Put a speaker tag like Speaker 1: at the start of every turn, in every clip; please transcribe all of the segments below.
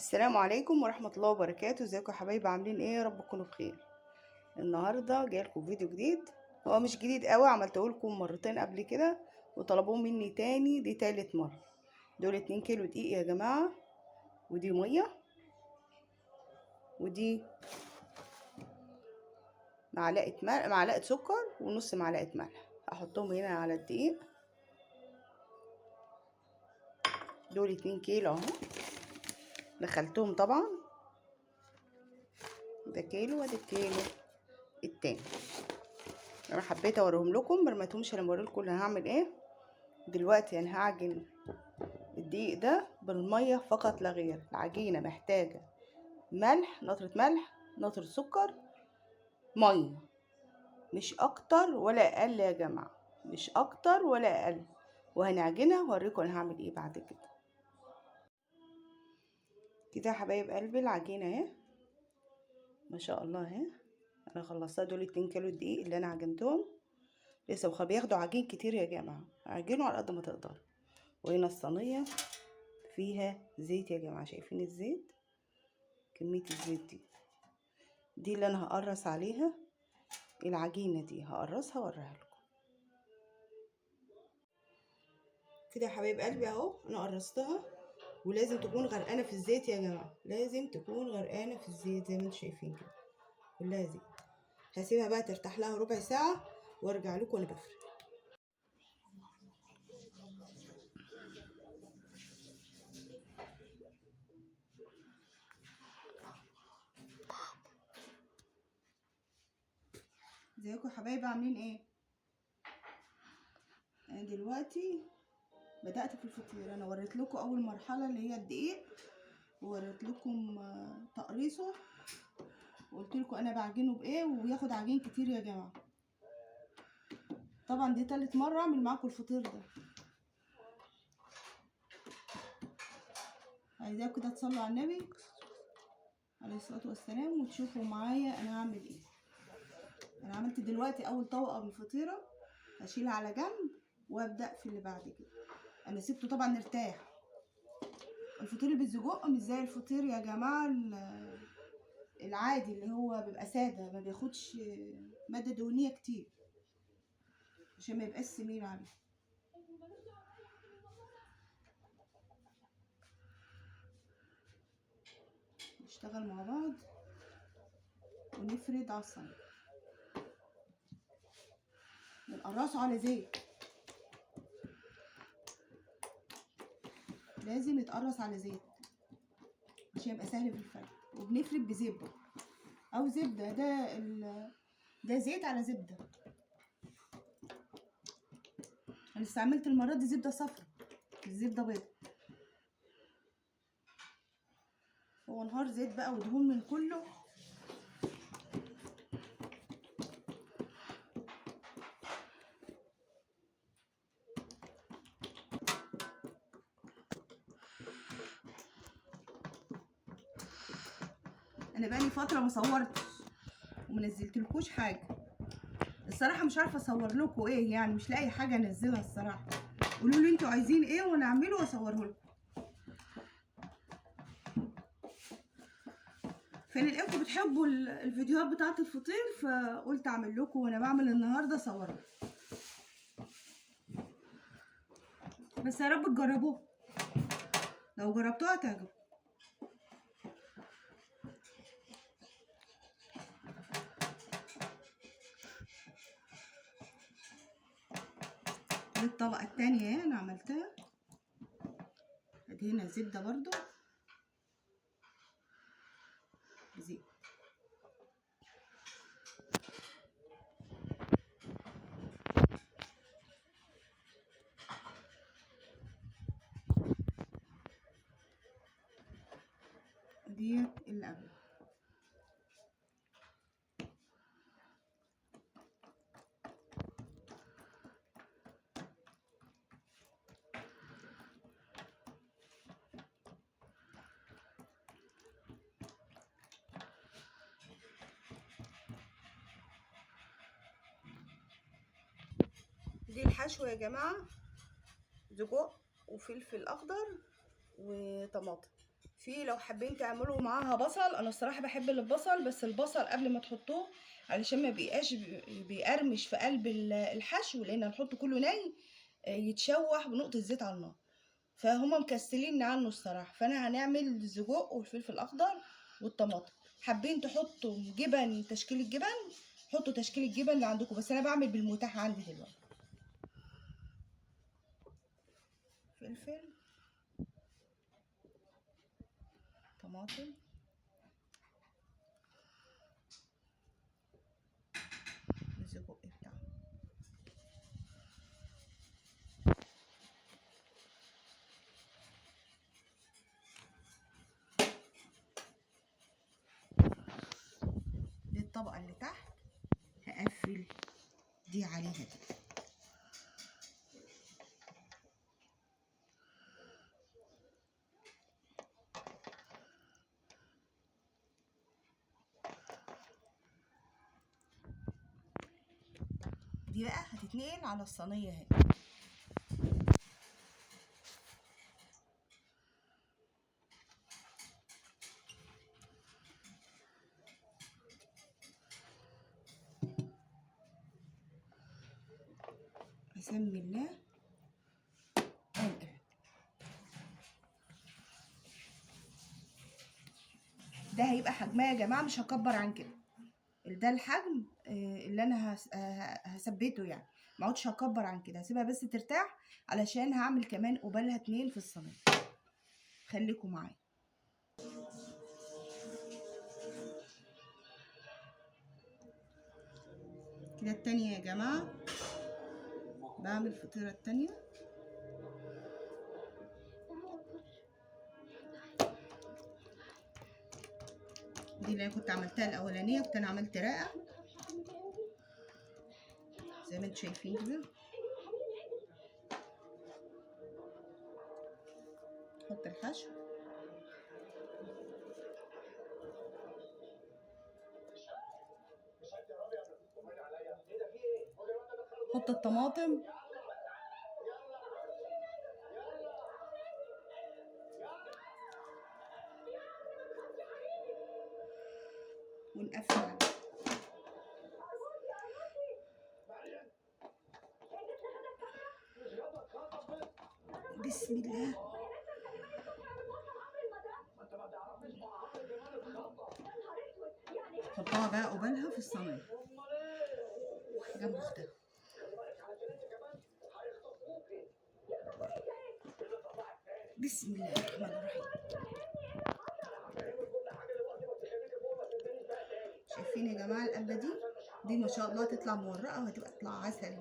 Speaker 1: السلام عليكم ورحمة الله وبركاته. ازيكم يا حبايبي؟ عاملين ايه؟ يا رب تكونوا بخير. النهارده جايلكم فيديو جديد. هو مش جديد قوي، عملته لكم مرتين قبل كده وطلبوه مني تاني، دي تالت مرة. دول 2 كيلو دقيق يا جماعة، ودي مية، ودي معلقة سكر ونص معلقة ملح. هحطهم هنا على الدقيق. دول 2 كيلو اهو، دخلتهم طبعا. ده كيلو وده الكيلو التاني. انا حبيت اوريهم لكم، مرمتهمش لما اوريلكم اللي هعمل ايه. دلوقتي انا هعجن الدقيق ده بالميه فقط لا غير. العجينه محتاجه ملح، نطره سكر، ميه، مش اكتر ولا اقل يا جماعه، مش اكتر ولا اقل. وهنعجنها واوريكم انا هعمل ايه بعد كده. كده يا حبايب قلبي العجينه اهي ما شاء الله اهي. انا خلصتها. دول 2 كيلو دقيق اللي انا عجنتهم. لسه بياخدوا عجين كتير يا جماعه، عجنوا على قد ما تقدروا. وهنا الصينيه فيها زيت يا جماعه، شايفين الزيت؟ كميه الزيت دي اللي انا هقرص عليها العجينه دي، هقرصها واوريها لكم. كده يا حبايب قلبي اهو انا قرصتها. ولازم تكون غرقانه في الزيت يا جماعه، لازم تكون غرقانه في الزيت زي ما انتم شايفين كده، كلها زيت. هسيبها بقى ترتاح لها ربع ساعه وارجع لكم وانا بفرد. ازيكم يا حبايبي؟ عاملين ايه؟ انا دلوقتي بدأت في الفطير. انا وريت لكم اول مرحله اللي هي الدقيق، ووريت لكم تقريصه، وقلت لكم انا بعجنه بايه وبياخد عجين كتير يا جماعه. طبعا دي تالت مره اعمل معاكم الفطير ده. عايزاكم كده تصلوا على النبي عليه الصلاه والسلام وتشوفوا معايا انا هعمل ايه. انا عملت دلوقتي اول طبقه من الفطيره، هشيلها على جنب وابدا في اللي بعد كده. انا سبته طبعا ارتاح. الفطير اللي بالسجق مش زي الفطير يا جماعه العادي اللي هو بيبقى ساده، ما بياخدش ماده دهنيه كتير عشان ما يبقاش سمين عليه. نشتغل مع بعض ونفرد على الصينيه، نقرصه على زيت، لازم يتقرص على زيت عشان يبقى سهل في الفرد. وبنفرد بزبده او زبده، ده زيت على زبده. انا استعملت المره دي زبده صفرا، مش زبده بيضه. هو نهار زيت بقى ودهون من كله. انا بقالي فتره ما صورتش وما نزلتلكوش حاجه الصراحه. مش عارفه اصور لكم ايه، يعني مش لاقي حاجه انزلها الصراحه. قولوا لي انتوا عايزين ايه وانا اعمله واصوره لكم. فانا لقيتكم بتحبوا الفيديوهات بتاعه الفطير، فقلت اعمل لكم وانا بعمل النهارده اصور. بس يا رب تجربوه، لو جربتوها هتعجبكم. دي الطبقه التانية انا عملتها. ادي هنا زبده برضو، زيت. ديت اللي قبل. دي الحشو يا جماعه، سجق وفلفل اخضر وطماطم. في لو حابين تعملوا معاها بصل، انا الصراحه بحب البصل، بس البصل قبل ما تحطوه علشان ما بيبقاش بيقرمش في قلب الحشو، لان هنحطه كله ني يتشوح بنقطه زيت على النار، فهم مكسلين عنه الصراحه. فانا هنعمل السجق والفلفل الاخضر والطماطم. حابين تحطوا جبن، تشكيل الجبن، حطوا تشكيل الجبن اللي عندكم، بس انا بعمل بالمتاح عندي دلوقتي. فلفل، طماطم، السجق بتاعه. دي الطبقة اللي تحت هقفل دي عليها دي. دي بقى هتتنقل على الصينية اهي. بسم الله انقل. ده هيبقى حجمها يا جماعه، مش هكبر عن كده. ده الحجم اللي انا هثبته يعني، ما عودش هكبر عن كده، هسيبها بس ترتاح علشان هعمل كمان قبالها 2 في الصينيه. خليكم معايا. كده التانية يا جماعه، بعمل الفطيره التانية. دي اللي انا كنت عملتها الاولانيه، كنت انا عملت رقه زي ما انتم شايفين كده. حط الحشو، حط الطماطم، ونقفل عليه. بسم الله. حطها بقى قبالها في الصينيه جنب اختها. بسم الله الرحمن الرحيم. شايفين يا جماعه القلبه دي ما شاء الله تطلع مورقه وهتبقى تطلع عسل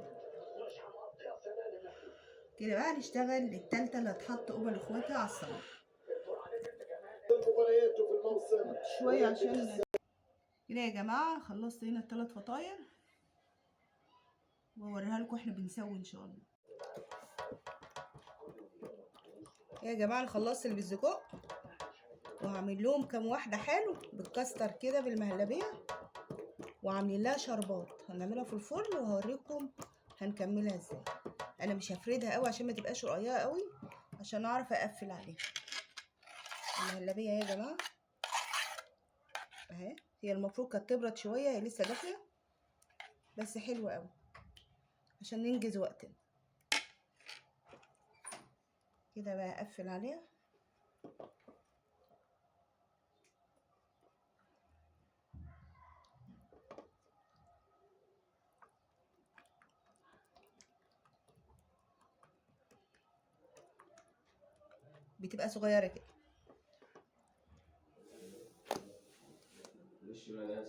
Speaker 1: كده. بقى نشتغل التالتة اللي هتحط قبل اخواتها على الصينيه شويه عشان كده يا جماعه. خلصت هنا ال3 فطاير واوريها لكم احنا بنسوي ان شاء الله. يا جماعه انا خلصت اللي بالسجق، وهعمل لهم كام واحده حلو بالكاستر كده بالمهلبيه، وعاملين لها شربات هنعملها في الفرن وهوريكم هنكملها ازاي. انا مش هفردها قوي عشان ما تبقاش رقيقه قوي، عشان اعرف اقفل عليها. المهلبيه يا جماعه اهي، هي المفروض كانت تبرد شويه، هي لسه دافيه بس حلوه قوي عشان ننجز وقتنا. كده بقى اقفل عليها. بتبقى صغيره كده.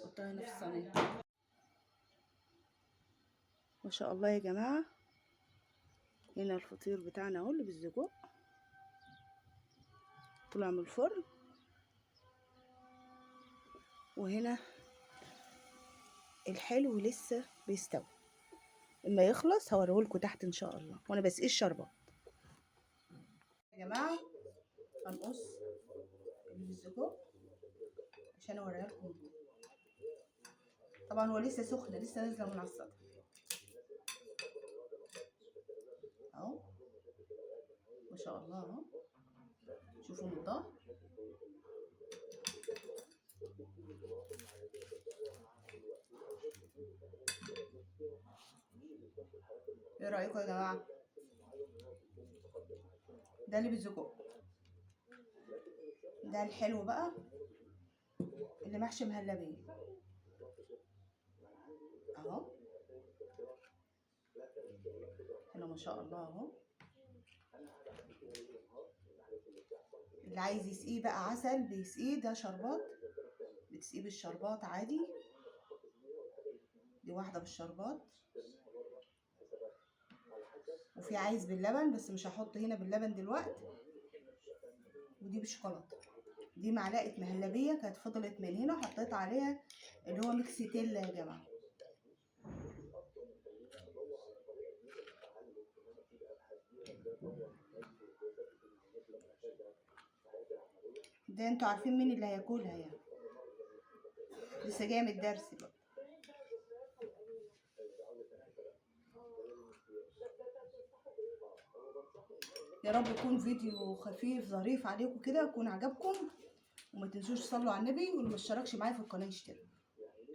Speaker 1: حطها هنا في الصينيه. ما شاء الله يا جماعه، هنا الفطير بتاعنا اهو اللي بالسجق طلع من الفرن، وهنا الحلو لسه بيستوي. اما يخلص هوريهولكوا تحت ان شاء الله وانا بسقي الشربات. يا جماعه هنقص اللي بالسجق عشان اوريها لكم. طبعا هو لسه سخن، لسه نازله من على السطح اهو. ما شاء الله اهو، شوفوا من الظهر ايه رايكم يا جماعه؟ ده اللي بالسجق، ده الحلو بقى اللي محشي مهلبيه اهو. هنا ما شاء الله اهو. اللي عايز يسقيه بقى عسل بيسقيه، ده شربات بتسقيه بالشربات عادي. دي واحده بالشربات، وفي عايز باللبن بس مش هحط هنا باللبن دلوقتي. ودي بالشوكولاته. دي معلقه مهلبيه كانت فضلت من هنا، حطيت عليها اللي هو ميكس تيلا يا جماعه. ده انتوا عارفين مين اللي هياكلها يعني، لسه جايه من الدرس بقى. يا رب يكون فيديو خفيف ظريف عليكم كده، يكون عجبكم. وما تنسوش تصلوا على النبي، واللي ما اشتركش معايا في القناه يشترك.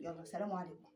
Speaker 1: يلا سلام عليكم.